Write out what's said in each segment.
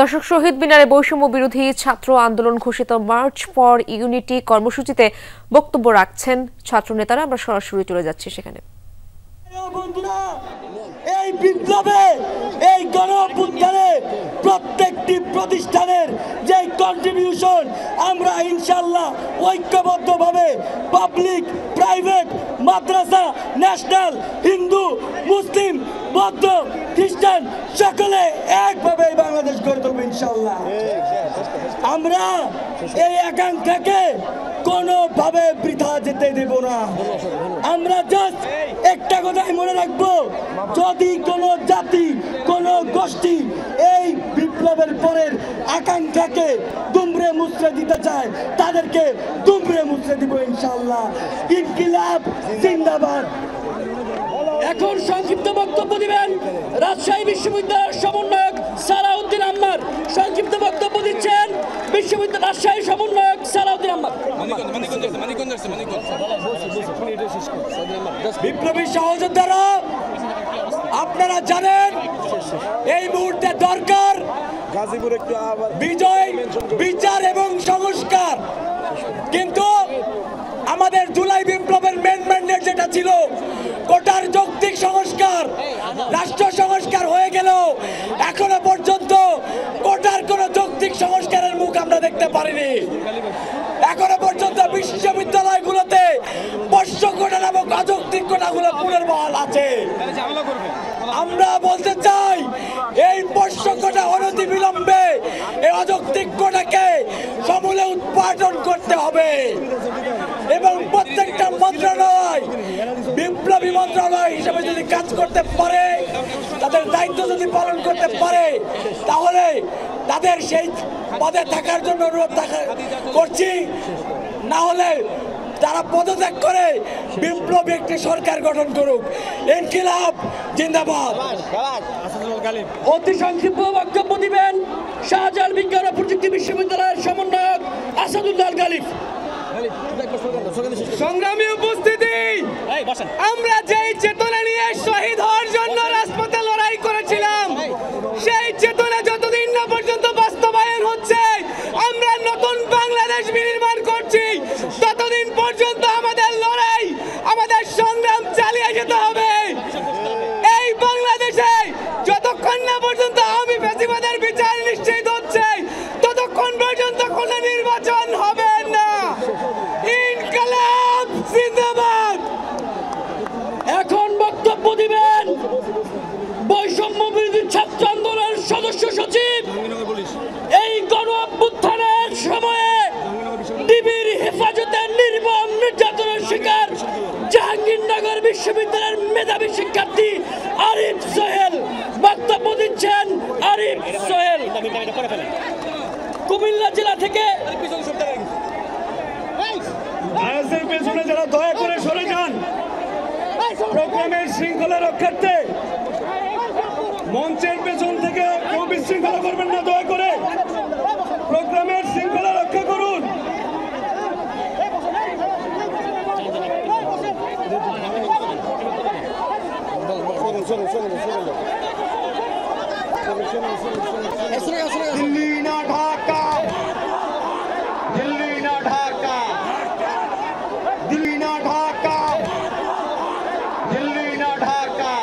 দর্শক, শহীদ মিনারে বৈষম্য বিরোধী ছাত্র আন্দোলন ঘোষিত মার্চ ফর ইউনিটি কর্মসূচিতে বক্তব্য রাখছেন ছাত্র নেতারা। আমরা সরাসরি চলে যাচ্ছি সেখানে। এই বিপ্লবে, এই গণঅভ্যুত্থানে প্রত্যেকটি প্রতিষ্ঠানের যে কন্ট্রিবিউশন আমরা ইনশাআল্লাহ ঐক্যবদ্ধভাবে পাবলিক, প্রাইভেট, মাদ্রাসা, ন্যাশনাল, হিন্দু, মুসলিম, বৌদ্ধ, খ্রিস্টান সকলে একভাবে বাংলাদেশ গড়ে তুলব ইনশাআল্লাহ। আমরা এই আকাঙ্ক্ষাকে কোনোভাবে বৃথা যেতে দেব না। আমরা জাস্ট একটা কথাই মনে রাখবো, যদি কোনো জাতি, কোনো গোষ্ঠী এই বিপ্লবের পরের আকাঙ্ক্ষাকে দুমড়ে মুচড়ে দিতে চায়, তাদেরকে দুমড়ে মুচড়ে দিব ইনশাআল্লাহ। ইনকিলাব জিন্দাবাদ। এখন সংক্ষিপ্ত বক্তব্য দিবেন রাজশাহী বিশ্ববিদ্যালয়ের সমন্বয়ক সালাউদ্দিন আহমদ। সংক্ষিপ্ত বক্তব্য দিচ্ছেন বিশ্ববিদ্যালয় রাজশাহী সমন্বয়ক সালাউদ্দিন আহমদ। বিপ্লবী সহযোদ্ধারা, আপনারা জানেন এই মুহূর্তে দরকার বিজয়, বিচার এবং সংস্কার। কিন্তু আমাদের জুলাই বিপ্লবের মেন ম্যান্ডেট যেটা ছিল কোটার যৌক্তিক সংস্কার, রাষ্ট্র সংস্কার হয়ে গেল, এখনো পর্যন্ত কোটার কোনো যৌক্তিক সংস্কারের মুখ আমরা দেখতে পারিনি। এখনো পর্যন্ত বিশ্ববিদ্যালয়গুলোতে পোষ্য কোটা নামক অযৌক্তিক কোটাগুলো পুনর্বহাল আছে। আমরা বলতে চাই, এই পোষ্য কোটা অনতি বিলম্বে এই অযৌক্তিক কোটাকে সমূলে উৎপাদন করতে হবে এবং প্রত্যেকটা মন্ত্রণালয় বিপ্লবী মন্ত্রণালয় হিসেবে যদি কাজ করতে পারে, তাদের দায়িত্ব যদি পালন করতে পারে, তাহলে তাদের সেই পদে থাকার জন্য অনুরোধ করছি। না হলে তারা পদত্যাগ করে বিপ্লবী একটি সরকার গঠন করুক। ইনকিলাব জিন্দাবাদ। অতি সংক্ষিপ্ত বক্তব্য দিবেন শাহজালাল বিজ্ঞান ও প্রযুক্তি বিশ্ববিদ্যালয়ের সমন্বয়ক আসাদুল্লাহ গালিব। সংগ্রামী উপস্থিতি, আমরা যেই চেতনা নিয়ে শহীদ হওয়ার জন্য রাজপথে লড়াই করেছিলাম, সেই চেতনা যতদিন না পর্যন্ত বাস্তবায়ন হচ্ছে, আমরা নতুন বাংলাদেশ বিনির্মাণ করছি, ততদিন পর্যন্ত আমাদের লড়াই, আমাদের সংগ্রাম চালিয়ে যেতে হবে। এই বাংলাদেশে যতক্ষণ না পর্যন্ত আওয়ামী ফ্যাসিবাদের বিচার নিশ্চিত হচ্ছে, ততক্ষণ পর্যন্ত কোনো নির্বাচন হবে না। ইনকিলাব জিন্দাবাদ। এখন বক্তব্য দিবেন বৈষম্য বিরোধী ছাত্র আন্দোলনের সদস্য সচিব, এই গণ অভ্যুত্থানের সময়ে ডিবির হেফাজতে নির্মম নির্যাতনের শিকার জাহাঙ্গীরনগর বিশ্ববিদ্যালয়ের মেধাবী শিক্ষার্থী আরিফ সোহেল। বক্তব্য দিচ্ছেন আরিফ সোহেল কুমিল্লা জেলা থেকে। পেছনে যারা দয়া করে সরে যান, প্রোগ্রামের শৃঙ্খলা রক্ষার্থে মঞ্চের পেছন থেকে কেউ বিশৃঙ্খলা করবেন না, দয়া করে প্রোগ্রামের শৃঙ্খলা রক্ষা করুন। দিল্লি না ঢাকা, দিল্লি না ঢাকা, দিল্লি না ঢাকা, দিল্লি না ঢাকা,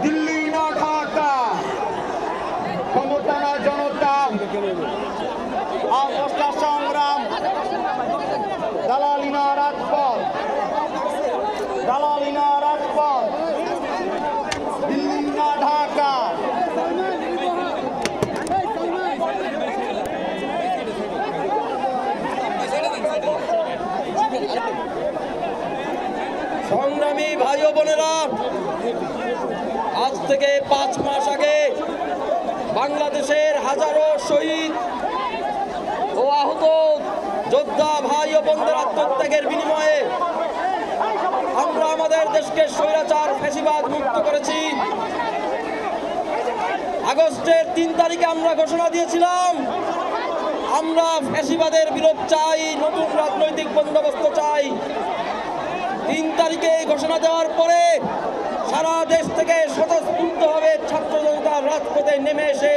দিল্লি না ঢাকা। ক্ষমতা না জনতা, অবস্থা সংগ্রাম, দালালি না রাজপথ, দালালি না রাজপথ, দিল্লি না ঢাকা। সংগ্রামী ভাই ও বোনেরা, আজ থেকে 5 মাস আগে বাংলাদেশের হাজারো শহীদ ও আহত যোদ্ধা ভাই ও বোনদের আত্মত্যাগের বিনিময়ে আমরা আমাদের দেশকে স্বৈরাচার ফ্যাসিবাদ মুক্ত করেছি। আগস্টের 3 তারিখে আমরা ঘোষণা দিয়েছিলাম, আমরা ফ্যাসিবাদের বিলোপ চাই, নতুন রাজনৈতিক বন্দোবস্ত চাই। 3 তারিখে ঘোষণা দেওয়ার পরে সারা দেশ থেকে স্বতঃস্ফূর্তভাবে ছাত্র জনতা রাজপথে নেমে এসে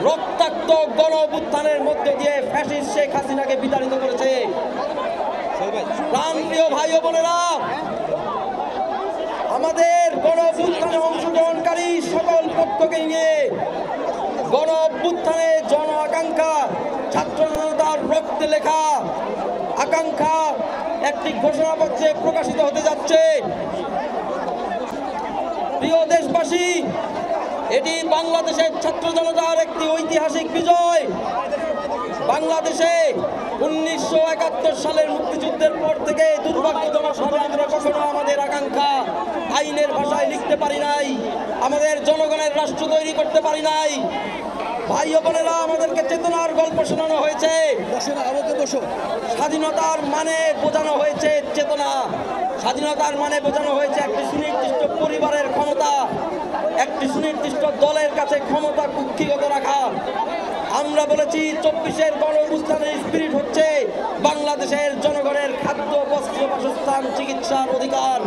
রক্তাক্ত গণ অভ্যুত্থানের মধ্য দিয়ে ফ্যাসিস্ট শেখ হাসিনাকে বিতাড়িত করেছে। প্রাণপ্রিয় ভাই ও বোনেরা, আমাদের গণ অভ্যুত্থানে অংশগ্রহণকারী সকল পক্ষকে নিয়ে গণ অভ্যুত্থানে জন আকাঙ্ক্ষা, ছাত্র জনতার রক্তে লেখা আকাঙ্ক্ষা একটি ঘোষণাপত্রে প্রকাশিত হতে যাচ্ছে। প্রিয় দেশবাসী, এটি বাংলাদেশের ছাত্র জনতার একটি ঐতিহাসিক বিজয়। বাংলাদেশে 1971 সালের মুক্তিযুদ্ধের পর থেকে দুর্ভাগ্যজনকভাবে আমরা কখনো আমাদের আকাঙ্ক্ষা আইনের ভাষায় লিখতে পারি নাই, আমাদের জনগণের রাষ্ট্র তৈরি করতে পারি নাই। ভাই ও বোনেরা, আমাদেরকে চেতনার গল্প শোনানো হয়েছে। স্বাধীনতার মানে বোঝানো হয়েছে চেতনা, স্বাধীনতার মানে বোঝানো হয়েছে একটি সুনির্দিষ্ট পরিবারের ক্ষমতা, একটি সুনির্দিষ্ট দলের কাছে ক্ষমতা কুক্ষিগত রাখা। আমরা বলেছি 24-এর গণ অভ্যুত্থানের স্পিরিট হচ্ছে বাংলাদেশের জনগণের খাদ্য, বস্ত্র, বাসস্থান, চিকিৎসার অধিকার,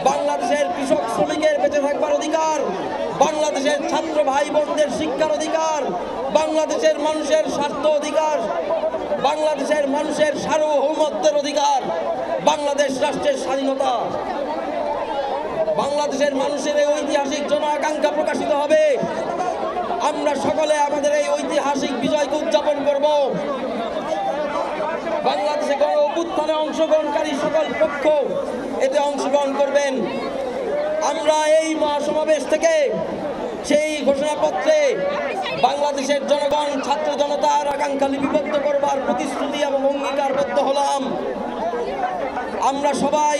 বাংলাদেশের কৃষক শ্রমিকের বেঁচে থাকবার অধিকার, বাংলাদেশের ছাত্র ভাই বোনদের শিক্ষার অধিকার, বাংলাদেশের মানুষের স্বাস্থ্য অধিকার, বাংলাদেশের মানুষের সার্বভৌমত্বের অধিকার, বাংলাদেশ রাষ্ট্রের স্বাধীনতা। বাংলাদেশের মানুষের এই ঐতিহাসিক জন আকাঙ্ক্ষা প্রকাশিত হবে। আমরা সকলে আমাদের এই ঐতিহাসিক বিজয়কে উদযাপন করব। বাংলাদেশে গণ অভ্যুত্থানে অংশগ্রহণকারী সকল পক্ষ এতে অংশগ্রহণ করবেন। আমরা এই মহাসমাবেশ থেকে সেই ঘোষণাপত্রে বাংলাদেশের জনগণ, ছাত্র জনতার আকাঙ্ক্ষা লিপিবদ্ধ করবার প্রতিশ্রুতি এবং অঙ্গীকারবদ্ধ হলাম। আমরা সবাই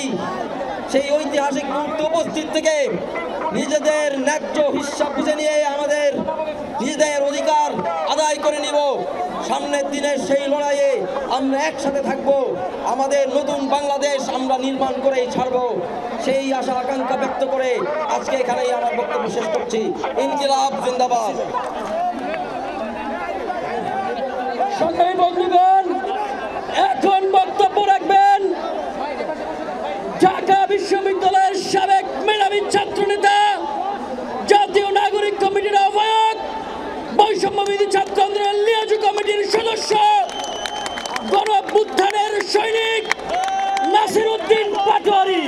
সেই ঐতিহাসিক মুহূর্তে উপস্থিত থেকে নিজেদের ন্যায্য হিসাব বুঝে নিয়ে আমাদের নিজেদের অধিকার আদায় করে নিব। সামনের দিনের সেই লড়াইয়ে আমরা একসাথে থাকব। আমাদের নতুন বাংলাদেশ আমরা নির্মাণ করেই ছাড়ব, সেই আশা আকাঙ্ক্ষা ব্যক্ত করে আজকে এখানেই আমার বক্তব্য শেষ করছি। ইনকিলাব জিন্দাবাদ। সংগ্রামী বন্ধুগণ, এখন বক্তব্য রাখবেন ঢাকা বিশ্ববিদ্যালয়ের সাবেক মেধাবী ছাত্রনেতা, জাতীয় নাগরিক কমিটির আহ্বায়ক, বৈষম্যবিরোধী ছাত্র আন্দোলন লিয়াজু কমিটির সদস্য, গণ অভ্যুত্থানের সৈনিক নাসির উদ্দিন পাটোয়ারি।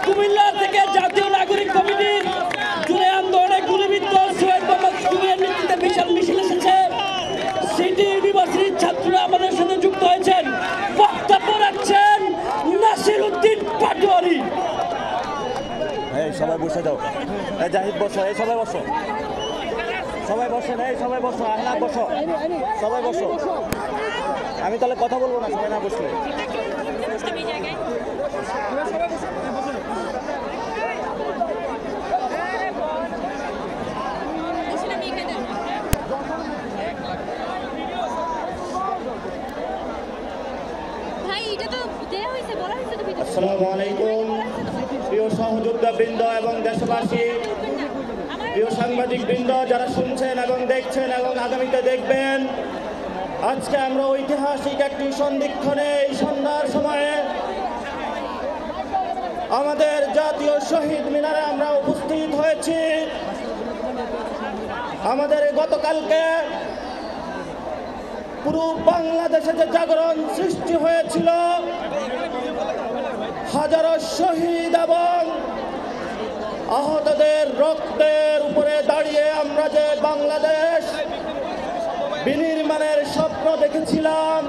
কুমিল্লা থেকে জাতীয় নাগরিক কমিটির জুলাই আন্দোলনে গুলিবিদ্ধ সোহেল মোহাম্মদ সুমিয়ার নেতৃত্বে বিশাল মিছিল এসেছে। সিটি ইউনিভার্সিটির ছাত্ররা আমাদের সাথে যুক্ত হয়েছেন। বক্তব্য রাখছেন নাসির উদ্দিন পাটোয়ারি। সবাই বসে যাও, জাহিদ বসো, এই সবাই বসো, সবাই বসেন, এই সবাই বসো, আহনাফ বসো, সবাই বসো। আমি তাহলে কথা বলবো না সবাই না বসলে। আসসালামু আলাইকুম প্রিয় সহযোদ্ধা বৃন্দ এবং দেশবাসী, প্রিয় সাংবাদিক বৃন্দ যারা শুনছেন এবং দেখছেন এবং আগামীতে দেখবেন। আজকে আমরা ঐতিহাসিক একটি সন্ধিক্ষণে এই সন্ধ্যার সময়ে আমাদের জাতীয় শহীদ মিনারে আমরা উপস্থিত হয়েছি। আমাদের গতকালকে পুরো বাংলাদেশে যে জাগরণ সৃষ্টি হয়েছিল, হাজারো শহীদ এবং আহতদের রক্তের উপরে দাঁড়িয়ে আমরা যে বাংলাদেশ বিনির্মাণের স্বপ্ন দেখেছিলাম,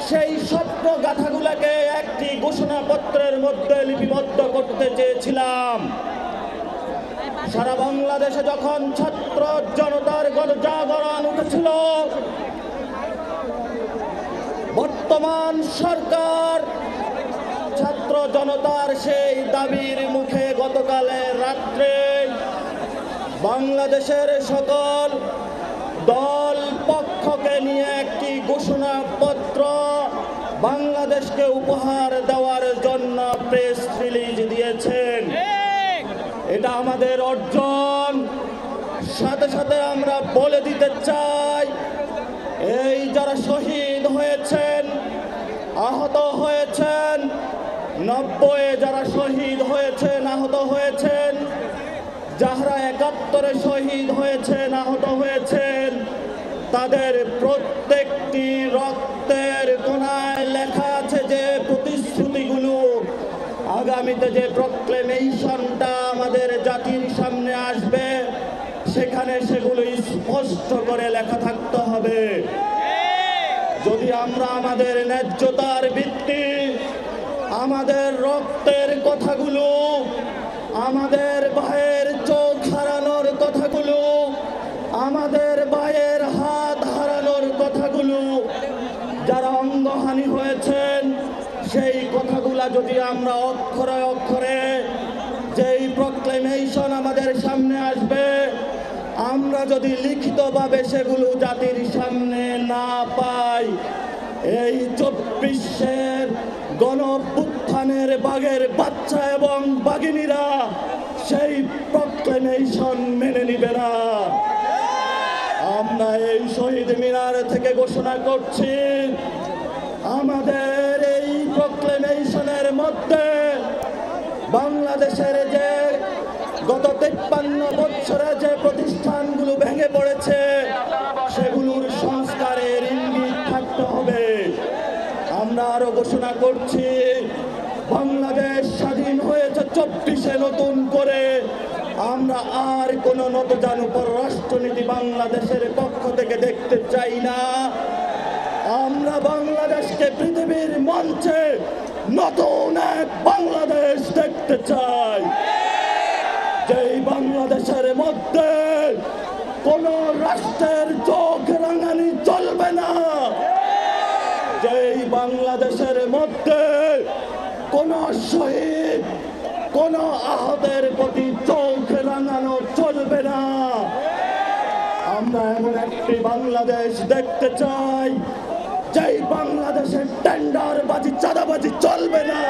সেই স্বপ্ন গাথাগুলোকে একটি ঘোষণাপত্রের মধ্যে লিপিবদ্ধ করতে চেয়েছিলাম। সারা বাংলাদেশে যখন ছাত্র জনতার গণজাগরণ উঠেছিল, বর্তমান সরকার ছাত্র জনতার সেই দাবির মুখে গতকালের রাত্রে বাংলাদেশের সকল দল পক্ষকে নিয়ে একটি ঘোষণাপত্র বাংলাদেশকে উপহার দেওয়ার জন্য প্রেস রিলিজ দিয়েছেন। এটা আমাদের অর্জন। সাথে সাথে আমরা বলে দিতে চাই, এই যারা শহীদ হয়েছেন, আহত হয়েছেন, 90 যারা শহীদ হয়েছেন, আহত হয়েছেন, যাহারা ৭১ শহীদ হয়েছেন, আহত হয়েছেন, তাদের প্রত্যেকটি রক্তের কোণায় লেখা আছে যে প্রতিশ্রুতিগুলো, আগামীতে যে প্রক্লেমেশনটা আমাদের জাতির সামনে আসবে, সেখানে সেগুলো স্পষ্ট করে লেখা থাকতে হবে। যদি আমরা আমাদের ন্যায্যতার ভিত্তি, আমাদের রক্তের কথাগুলো, আমাদের ভাইয়ের চোখ হারানোর কথাগুলো, আমাদের ভাইয়ের হাত হারানোর কথাগুলো, যারা অঙ্গহানি হয়েছেন সেই কথাগুলা যদি আমরা অক্ষরে অক্ষরে, যেই প্রক্লেমেশন আমাদের সামনে আসবে, আমরা যদি লিখিতভাবে সেগুলো জাতির সামনে না পাই, এই ২৪-এর গণঅভ্যুত্থানের বাঘের বাচ্চা এবং বাঘিনীরা সেই প্রক্লেমেশন মেনে নিবে না। আমরা এই শহীদ মিনার থেকে ঘোষণা করছি, আমাদের এই প্রক্লেমেশনের মধ্যে বাংলাদেশের যে গত ৫৩ বছরে যে প্রতিষ্ঠানগুলো ভেঙে পড়েছে, সেগুলোর সংস্কারের ইঙ্গিত থাকতে হবে। আমরা আরো ঘোষণা করছি, বাংলাদেশ স্বাধীন হয়েছে ২৪-এ নতুন করে, আমরা আর কোন নতজানু পররাষ্ট্রনীতি বাংলাদেশের পক্ষ থেকে দেখতে চাই না। আমরা বাংলাদেশকে পৃথিবীর মঞ্চে নতুন এক বাংলাদেশ দেখতে চাই, যেই বাংলাদেশের মধ্যে কোন রাষ্ট্রের চোখ রাঙানি চলবে না, যেই বাংলাদেশের মধ্যে কোন শহীদ, কোন আহতের প্রতি চোখ রাঙানো চলবে না। আমরা এমন একটি বাংলাদেশ দেখতে চাই, যেই বাংলাদেশের টেন্ডারবাজি, চাঁদাবাজি চলবে না।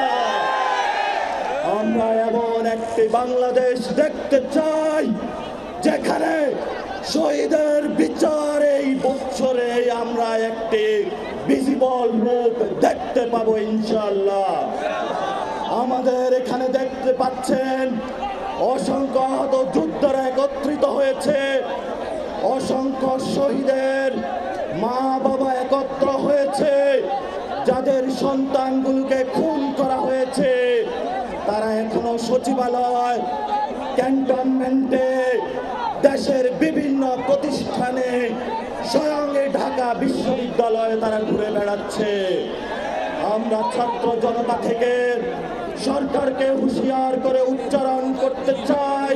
আমরা এমন একটি বাংলাদেশ দেখতে চাই, যেখানে শহীদের বিচার এই বছরে আমরা একটি ভিজিবল রূপ দেখতে পাবো ইনশাআল্লাহ। আমাদের এখানে দেখতে পাচ্ছেন অসংখ্য আহত যোদ্ধারা একত্রিত হয়েছে, অসংখ্য শহীদের মা বাবা একত্র হয়েছে, যাদের সন্তানগুলোকে খুন করা হয়েছে, তারা এখনো সচিবালয়, ক্যান্টনমেন্টে, দেশের বিভিন্ন প্রতিষ্ঠানে, স্বয়ং ঢাকা বিশ্ববিদ্যালয়ে তারা ঘুরে বেড়াচ্ছে। আমরা ছাত্র জনতা থেকে সরকারকে হুঁশিয়ার করে উচ্চারণ করতে চাই,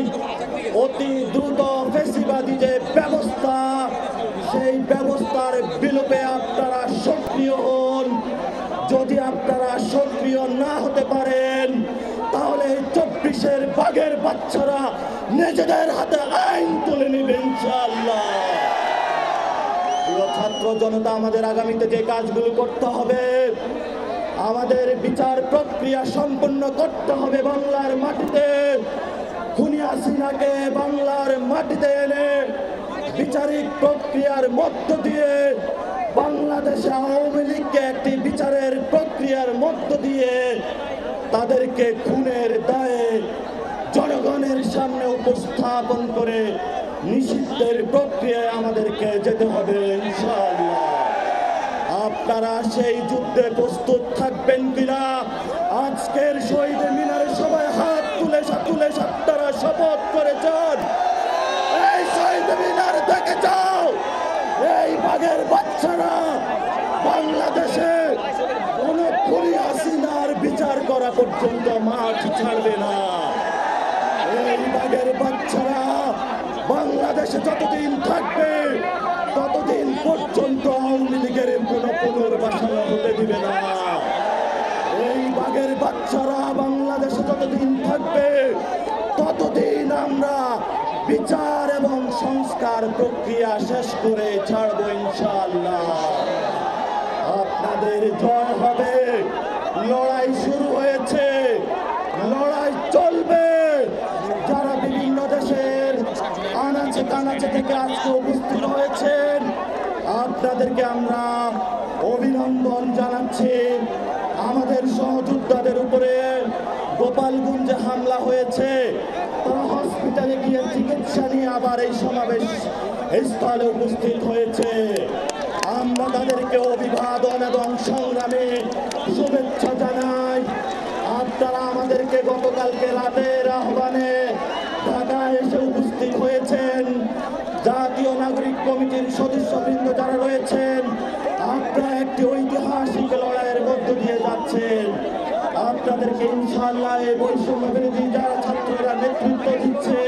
অতি দ্রুত ফ্যাসিবাদী যে ব্যবস্থা, সেই ব্যবস্থার বিলোপে আপনারা সক্রিয় হন। যদি আপনারা সক্রিয় না হতে পারেন, তাহলে ২৪-এর বাঘের বাচ্চারা নিজেদের হাতে আইন তুলে নেবে ইনশাআল্লাহ। ছাত্র জনতা, আমাদের আগামীতে যে কাজগুলো করতে হবে, আমাদের বিচার প্রক্রিয়া সম্পন্ন করতে হবে বাংলার মাটিতে। খুনি হাসিনাকে বাংলার মাটিতে এনে বিচারিক প্রক্রিয়ার মধ্য দিয়ে বাংলাদেশে আওয়ামী লীগকে একটি বিচারের প্রক্রিয়ার মধ্য দিয়ে তাদেরকে খুনের দায়ে জনগণের সামনে উপস্থাপন করে নিষিদ্ধের প্রক্রিয়ায় আমাদেরকে যেতে হবে ইনশাআল্লাহ। আপনারা সেই যুদ্ধে প্রস্তুত থাকবেন কিনা? আজকের শহীদ মিনারে সবাই হাত তুলে আপনারা শপথ করে যান, এই শহীদ মিনার দেখে যাও, এই বাঘের বাচ্চারা বাংলাদেশে কোন খুনি হাসিনার বিচার করা পর্যন্ত মাঠ ছাড়বে না। এই বাঘের বাচ্চারা বাংলাদেশে যতদিন থাকবে, ততদিন পর্যন্ত আওয়ামী লীগের কোন পুনর্বাসন হতে দিবে না। এই বাঘের বাচ্চারা বাংলাদেশে যতদিন থাকবে, ততদিন আমরা বিচার এবং সংস্কার প্রক্রিয়া শেষ করে ছাড়বো ইনশাআল্লাহ। আপনাদের জয় হবে। লড়াই শুরু হয়েছে, লড়াই চলবে। যারা বিভিন্ন দেশের আনাচে কানাচে থেকে আজকে উপস্থিত হয়েছেন, আপনাদেরকে আমরা অভিনন্দন জানাচ্ছি। আমাদের সহযোদ্ধাদের উপরে গোপালগঞ্জে হামলা হয়েছে, তারা হসপিটালে গিয়ে এই সমাবেশ স্থলে উপস্থিত হয়েছে। আমরা তাদেরকে অভিবাদন এবং সংগ্রামে শুভেচ্ছা জানাই। আপনারা আমাদেরকে গতকালকে রাতের আহ্বানে ঢাকায় এসে উপস্থিত হয়েছেন। জাতীয় নাগরিক কমিটির সদস্যবৃন্দ যারা রয়েছেন, আপনারা একটি ঐতিহাসিক লড়াইয়ের মধ্য দিয়ে যাচ্ছেন। আপনাদেরকে ইনশাআল্লাহ এই বৈষম্য বিরোধী যারা ছাত্ররা নেতৃত্ব দিচ্ছে,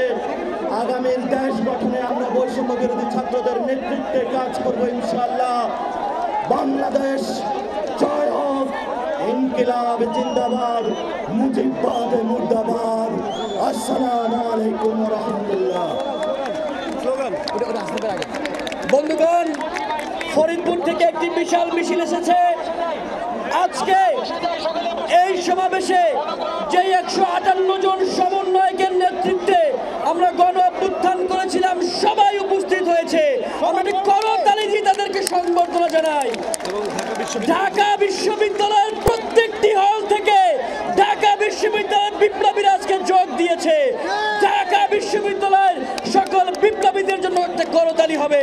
আগামীর দেশ গঠনে আমরা বৈষম্য বিরোধী ছাত্রদের নেতৃত্বে কাজ করব ইনশাআল্লাহ। বাংলাদেশ জয় হোক, ইনকিলাব জিন্দাবাদ, মুজিববাদ মুর্দাবাদ। আসসালামু আলাইকুম ওয়া রাহমাতুল্লাহ। বন্ধুগণ, ফরিদপুর থেকে একটি বিশাল মিছিল এসেছে। আজকে এই সমাবেশে যে 158 জন সমন্বয়কের নেতৃত্বে আমরা গণ অভ্যুত্থান করেছিলাম, সবাই উপস্থিত হয়েছে। আমরা করতালি দিয়ে তাদেরকে সংবর্ধনা জানাই। ঢাকা বিশ্ববিদ্যালয়ের প্রত্যেকটি হল থেকে ঢাকা বিশ্ববিদ্যালয়ের বিপ্লবীরা আজকে যোগ দিয়েছে। ঢাকা বিশ্ববিদ্যালয়ের সকল বিপ্লবীদের জন্য একটা করতালি হবে।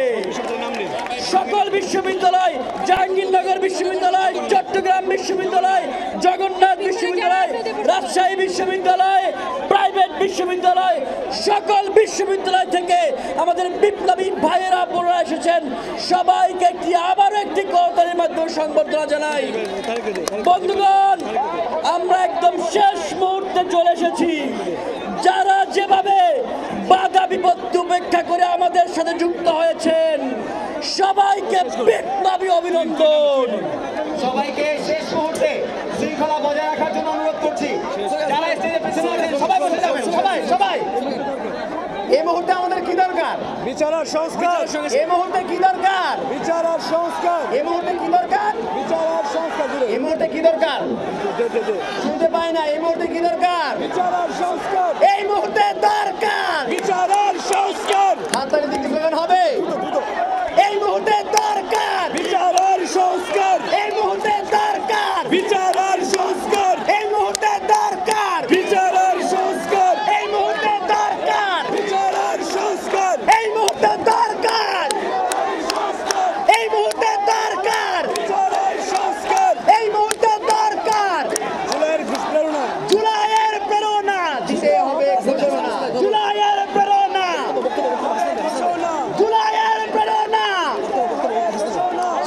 সকল বিশ্ববিদ্যালয়, জাহাঙ্গীরনগর বিশ্ববিদ্যালয়, চট্টগ্রাম বিশ্ববিদ্যালয়, জগন্নাথ বিশ্ববিদ্যালয়, রাজশাহী বিশ্ববিদ্যালয়, প্রাইভেট বিশ্ববিদ্যালয়, সকল বিশ্ববিদ্যালয় থেকে আমাদের বিপ্লবী ভাইয়েরা বোনেরা এসেছেন। সবাইকে আবারও একটি করতালির মাধ্যমে সংবর্ধনা জানাই। বন্ধুগণ, আমরা একদম শেষ মুহূর্তে চলে এসেছি। যারা যেভাবে বাধা বিপত্তি উপেক্ষা করে আমাদের সাথে যুক্ত হয়েছেন, সবাইকে বিপ্লবী অভিনন্দন। সবাইকে শেষ মুহূর্তে শৃঙ্খলা বজায় রাখার জন্য অনুরোধ করছি। যারা স্টেজের পেছনে আছেন সবাই বসে যাবেন। সবাই এই মুহূর্তে আমাদের কি দরকার? বিচার আর সংস্কার। এই মুহূর্তে কি দরকার? বিচার আর সংস্কার। এই মুহূর্তে কি দরকার? বিচার আর সংস্কার। এই মুহূর্তে কি দরকার? শুনতে পাই না। এই মুহূর্তে কি দরকার? বিচার আর সংস্কার। এই মুহূর্তে দরকার বিচার আর সংস্কার। হাততালি দিতে স্লোগান হবে। এই মুহূর্তে দরকার বিচার আর সংস্কার। এই মুহূর্তে দরকার বিচার আর সংস্কার। এই মুহূর্তে দরকার বিচার আর সংস্কার। এই মুহূর্তে দরকার বিচার আর সংস্কার। এই মুহূর্তে দরকার এই মুহূর্তে দরকার বিচার আর সংস্কার। এই মুহূর্তে দরকার জুলাইয়ের প্রেরণা দিতে হবে ঘোষণা। জুলাইয়ের প্রেরণা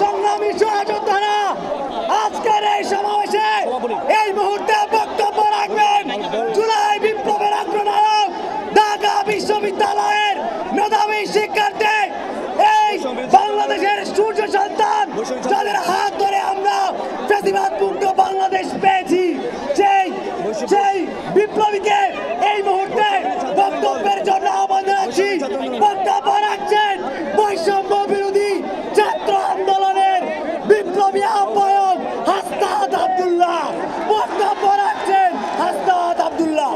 সংগ্রামী সহযোদ্ধারা আজকের এই সমাবেশে এই মুহূর্তে বক্তব্য রাখবেন জুলাই বিপ্লবের অগ্রনায়ক, ঢাকা বিশ্ববিদ্যালয়ের মেধাবী শিক্ষার্থী, এই বাংলাদেশের সূর্য সন্তান, যাদের হাত ধরে আমরা ফ্যাসিবাদ মুক্ত বাংলাদেশ পেয়েছি, সেই বিপ্লবীকে এই মুহূর্তে বক্তব্যের জন্য আহ্বান জানাচ্ছি। বক্তব্য রাখছেন বৈষম্য বিরোধী ছাত্র আন্দোলনের বিপ্লবী আহ্বায়ক হাসনাত আব্দুল্লাহ। বক্তব্য রাখছেন হাসনাত আব্দুল্লাহ।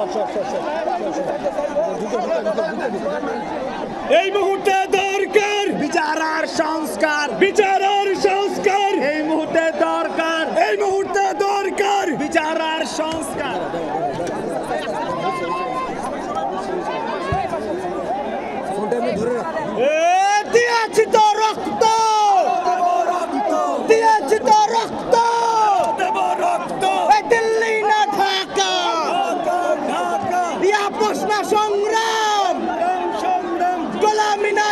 এই মুহূর্তে দরকার বিচার আর সংস্কার। বিচার আর সংস্কার। এই মুহূর্তে দরকার এই মুহূর্তে দরকার বিচার আর সংস্কার। দিয়েছি তো রক্ত, দিয়েছি তো রক্ত, এই দিল্লি না ঢাকা, আপোষ না সংগ্রাম, গোলামি না